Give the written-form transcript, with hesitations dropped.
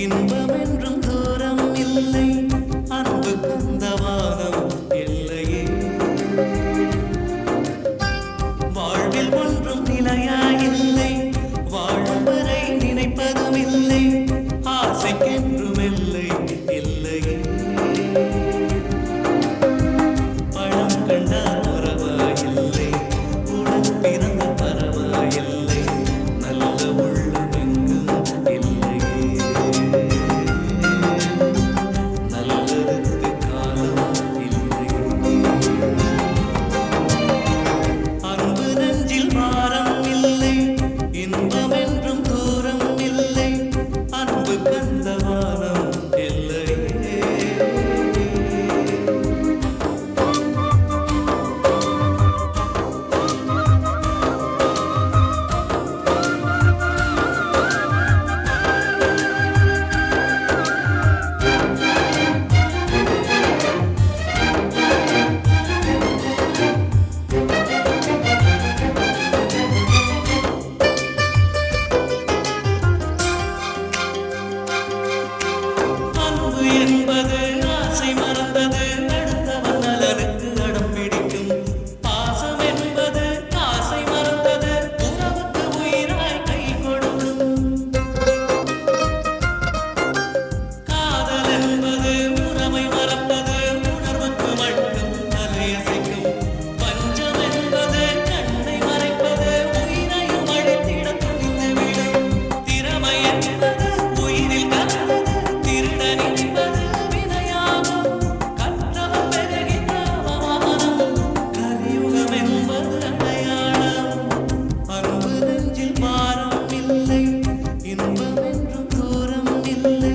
இன்பம் என்றும் தூரம் இல்லை, அன்பு கந்த வானம் இல்லையே. வாழ்வில் ஒன்றும் நிலையாயில்லை, வாழும் வரை நினைப்பதும் இல்லை, ஆசைக்கென்றும் இல்லை இல்லையே. பழம் கண்டால் பரவாயில்லை, உடன் பிறந்த பரவாயில்லை, நல்ல உள்ளம் எங்கும் இல்லையே. நல்லதுக்கு காலம் இல்லையே. அன்பு நெஞ்சில் பாரம் இல்லை, இன்பம் என்றும் தூரம் இல்லை, அன்பு கந்த வானம் இல்லையே. அன்பு என்பது ஆசை மறந்தது, அடுத்தவன் நலனுக்கு அடம் பிடிக்கும். பாசம் என்பது ஆசை மறந்தது, உறவுக்கு உயிராய் கை கொடுக்கும். காதல் என்பது உறவை மறப்பது, உணர்வுக்கு மட்டும் தலையசைக்கும். பஞ்சம் என்பது கண்ணை மறைப்பது, உயிரையும் அழித்திட துணிந்துவிடும். திறமை என்பது உயிரில் கலந்தது, திருடன் என்பது வினையாகும். கற்றவர் பெறுகின்ற அவமானம், கலியுகம் என்பது அடையாளம். அன்பு நெஞ்சில் பாரம் இல்லை, இன்பம் என்றும் தூரம் இல்லை,